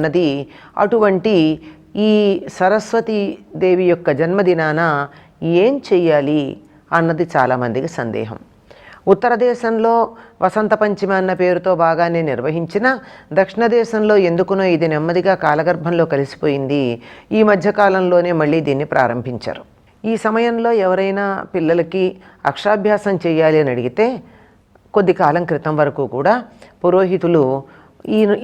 అన్నది. అటువంటి ఈ సరస్వతీదేవి యొక్క జన్మదినాన ఏం చెయ్యాలి అన్నది చాలామందికి సందేహం. ఉత్తర దేశంలో వసంత పంచమి అన్న పేరుతో బాగానే నిర్వహించిన, దక్షిణ దేశంలో ఎందుకునో ఇది నెమ్మదిగా కాలగర్భంలో కలిసిపోయింది. ఈ మధ్యకాలంలోనే మళ్ళీ దీన్ని ప్రారంభించారు. ఈ సమయంలో ఎవరైనా పిల్లలకి అక్షరాభ్యాసం చేయాలి అని అడిగితే కొద్ది కాలం క్రితం వరకు కూడా పురోహితులు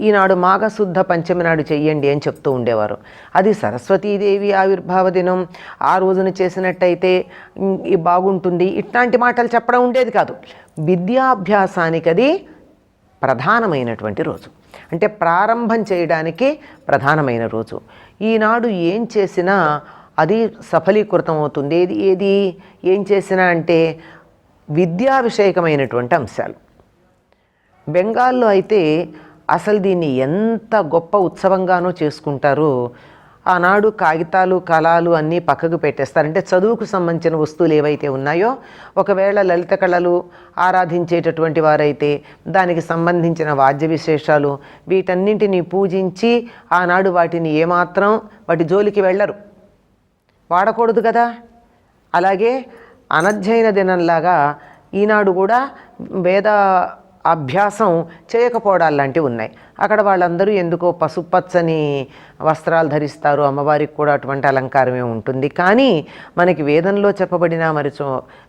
ఈనాడు మాఘశుద్ధ పంచమి నాడు చెయ్యండి అని చెప్తూ ఉండేవారు. అది సరస్వతీదేవి ఆవిర్భావ దినం, ఆ రోజున చేసినట్టయితే బాగుంటుంది, ఇట్లాంటి మాటలు చెప్పడం ఉండేది కాదు. విద్యాభ్యాసానికి అది ప్రధానమైనటువంటి రోజు, అంటే ప్రారంభం చేయడానికి ప్రధానమైన రోజు. ఈనాడు ఏం చేసినా అది సఫలీకృతం అవుతుంది. ఏం చేసినా అంటే విద్యా విషయకమైనటువంటి అంశాలు. బెంగాల్లో అయితే అసలు దీన్ని ఎంత గొప్ప ఉత్సవంగానో చేసుకుంటారు. ఆనాడు కాగితాలు కళలు అన్నీ పక్కకు పెట్టేస్తారంటే చదువుకు సంబంధించిన వస్తువులు ఏవైతే ఉన్నాయో, ఒకవేళ లలిత కళలు ఆరాధించేటటువంటి వారైతే దానికి సంబంధించిన వాద్య విశేషాలు వీటన్నింటినీ పూజించి ఆనాడు వాటిని ఏమాత్రం వాటి జోలికి వెళ్ళరు, వాడకూడదు కదా. అలాగే అనధ్యయన దినంలాగా ఈనాడు కూడా వేద అభ్యాసం చేయకపోవడాలు లాంటివి ఉన్నాయి. అక్కడ వాళ్ళందరూ ఎందుకో పసుపచ్చని వస్త్రాలు ధరిస్తారు, అమ్మవారికి కూడా అటువంటి అలంకారమే ఉంటుంది. కానీ మనకి వేదంలో చెప్పబడిన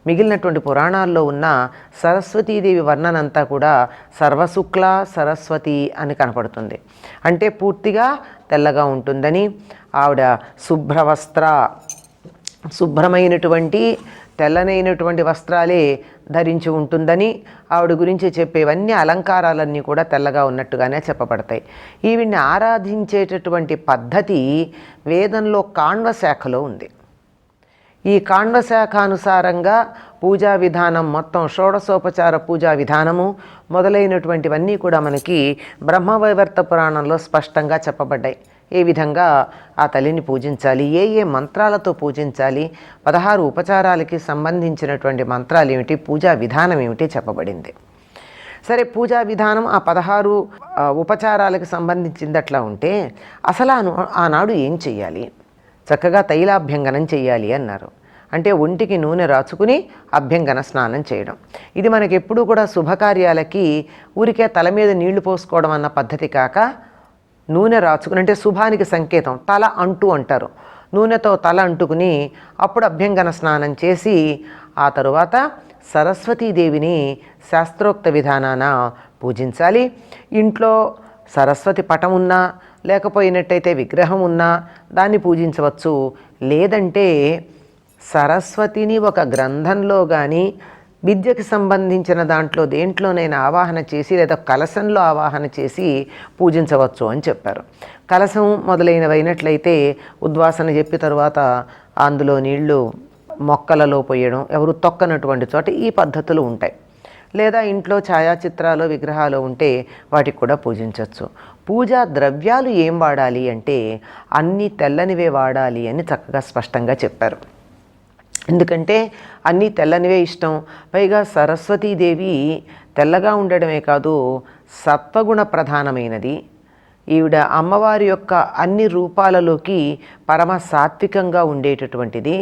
మిగిలినటువంటి పురాణాల్లో ఉన్న సరస్వతీదేవి వర్ణనంతా కూడా సర్వశుక్ల సరస్వతి అని కనపడుతుంది. అంటే పూర్తిగా తెల్లగా ఉంటుందని, ఆవిడ శుభ్రమైనటువంటి తెల్లనైనటువంటి వస్త్రాలే ధరించి ఉంటుందని, ఆవిడ గురించి చెప్పేవన్నీ అలంకారాలన్నీ కూడా తెల్లగా ఉన్నట్టుగానే చెప్పబడతాయి. ఈవిడ్ని ఆరాధించేటటువంటి పద్ధతి వేదంలో కాణ్వ శాఖలో ఉంది. ఈ కాణ్వ శాఖానుసారంగా పూజా విధానం మొత్తం షోడశోపచార పూజా విధానము మొదలైనటువంటివన్నీ కూడా మనకి బ్రహ్మవైవర్త పురాణంలో స్పష్టంగా చెప్పబడ్డాయి. ఏ విధంగా ఆ తల్లిని పూజించాలి, ఏ మంత్రాలతో పూజించాలి, 16 ఉపచారాలకి సంబంధించినటువంటి మంత్రాలు ఏమిటి, పూజా విధానం ఏమిటి చెప్పబడింది. సరే, పూజా విధానం ఆ 16 ఉపచారాలకు సంబంధించింది అట్లా ఉంటే అసలు ఆనాడు ఏం చెయ్యాలి? చక్కగా తైలాభ్యంగనం చెయ్యాలి అన్నారు. అంటే ఒంటికి నూనె రాచుకుని అభ్యంగన స్నానం చేయడం. ఇది మనకి ఎప్పుడూ కూడా శుభకార్యాలకి ఊరికే తల మీద నీళ్లు పోసుకోవడం అన్న పద్ధతి కాక, నూనె రాచుకుని అంటే శుభానికి సంకేతం, తల అంటారు. నూనెతో తల అంటుకుని అప్పుడు అభ్యంగన స్నానం చేసి ఆ తరువాత సరస్వతీదేవిని శాస్త్రోక్త విధానాన పూజించాలి. ఇంట్లో సరస్వతి పటం ఉన్నా లేకపోయినట్టయితే విగ్రహం ఉన్నా దాన్ని పూజించవచ్చు. లేదంటే సరస్వతిని ఒక గ్రంథంలో కానీ విద్యకి సంబంధించిన దాంట్లో దేంట్లోనైనా ఆవాహన చేసి లేదా కలశంలో ఆవాహన చేసి పూజించవచ్చు అని చెప్పారు. కలశం మొదలైనవైనట్లయితే ఉద్వాసన చెప్పి తరువాత అందులో నీళ్లు మొక్కలలో పోయడం, ఎవరు తొక్కనటువంటి చోట ఈ పద్ధతులు ఉంటాయి. లేదా ఇంట్లో ఛాయాచిత్రాలు విగ్రహాలు ఉంటే వాటికి కూడా పూజించవచ్చు. పూజా ద్రవ్యాలు ఏం వాడాలి అంటే అన్నీ తెల్లనివే వాడాలి అని చక్కగా స్పష్టంగా చెప్పారు. ఎందుకంటే అన్నీ తెల్లనివే ఇష్టం. పైగా సరస్వతీదేవి తెల్లగా ఉండడమే కాదు, సత్వగుణ ప్రధానమైనది. ఈవిడ అమ్మవారి యొక్క అన్ని రూపాలలోకి పరమ సాత్వికంగా ఉండేటటువంటిది,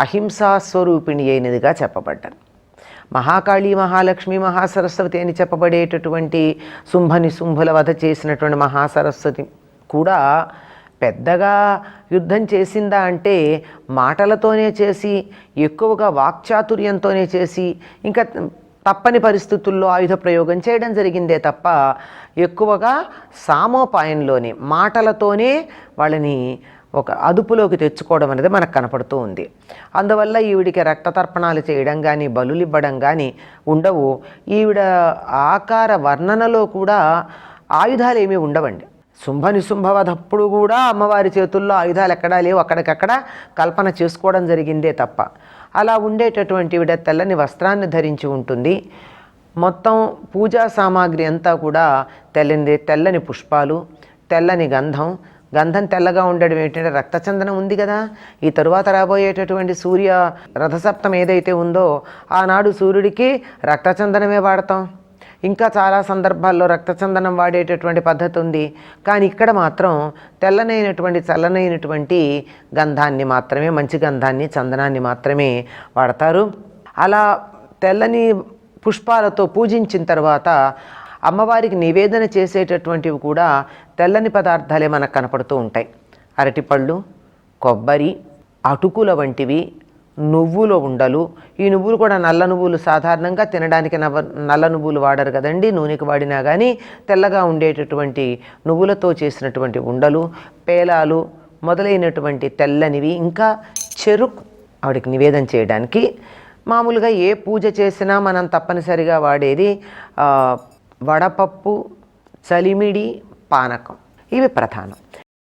అహింసాస్వరూపిణి అయినదిగా చెప్పబడ్డారు. మహాకాళి, మహాలక్ష్మి, మహాసరస్వతి అని చెప్పబడేటటువంటి శుంభల వధ చేసినటువంటి మహాసరస్వతి కూడా పెద్దగా యుద్ధం చేసిందా అంటే మాటలతోనే చేసి, ఎక్కువగా వాక్చాతుర్యంతోనే చేసి, ఇంకా తప్పని పరిస్థితుల్లో ఆయుధ ప్రయోగం చేయడం జరిగిందే తప్ప ఎక్కువగా సామోపాయంలోనే మాటలతోనే వాళ్ళని ఒక అదుపులోకి తెచ్చుకోవడం అనేది మనకు కనపడుతూ ఉంది. అందువల్ల ఈవిడికి రక్తతర్పణాలు చేయడం కానీ బలులు ఇవ్వడం కానీ ఉండవు. ఈవిడ ఆకార వర్ణనలో కూడా ఆయుధాలు ఏమీ ఉండవండి. శుంభవధప్పుడు కూడా అమ్మవారి చేతుల్లో ఆయుధాలు ఎక్కడా లేవు, అక్కడికక్కడ కల్పన చేసుకోవడం జరిగిందే తప్ప. అలా ఉండేటటువంటి ఈవిడ తెల్లని వస్త్రాన్ని ధరించి ఉంటుంది. మొత్తం పూజా సామాగ్రి అంతా కూడా తెల్లని పుష్పాలు, తెల్లని గంధం తెల్లగా ఉండడం ఏంటంటే రక్తచందనం ఉంది కదా. ఈ తరువాత రాబోయేటటువంటి సూర్య రథసప్తం ఏదైతే ఉందో ఆనాడు సూర్యుడికి రక్తచందనమే వాడతాం. ఇంకా చాలా సందర్భాల్లో రక్తచందనం వాడేటటువంటి పద్ధతి ఉంది. కానీ ఇక్కడ మాత్రం తెల్లనైనటువంటి చల్లనైనటువంటి గంధాన్ని మాత్రమే, మంచి గంధాన్ని, చందనాన్ని మాత్రమే వాడతారు. అలా తెల్లని పుష్పాలతో పూజించిన తర్వాత అమ్మవారికి నివేదన చేసేటటువంటివి కూడా తెల్లని పదార్థాలే మనకు కనపడుతూ ఉంటాయి. అరటిపళ్ళు, కొబ్బరి, అటుకుల వంటివి, నువ్వుల ఉండలు. ఈ నువ్వులు కూడా నల్ల నువ్వులు, సాధారణంగా తినడానికి నల్ల నువ్వులు వాడరు కదండి, నూనెకి వాడినా కానీ తెల్లగా ఉండేటటువంటి నువ్వులతో చేసినటువంటి ఉండలు, పేలాలు మొదలైనటువంటి తెల్లనివి, ఇంకా చెరుకు ఆవిడకి నివేదన చేయడానికి. మామూలుగా ఏ పూజ చేసినా మనం తప్పనిసరిగా వాడేది వడపప్పు, చలిమిడి, పానకం. ఇవి ప్రధానం.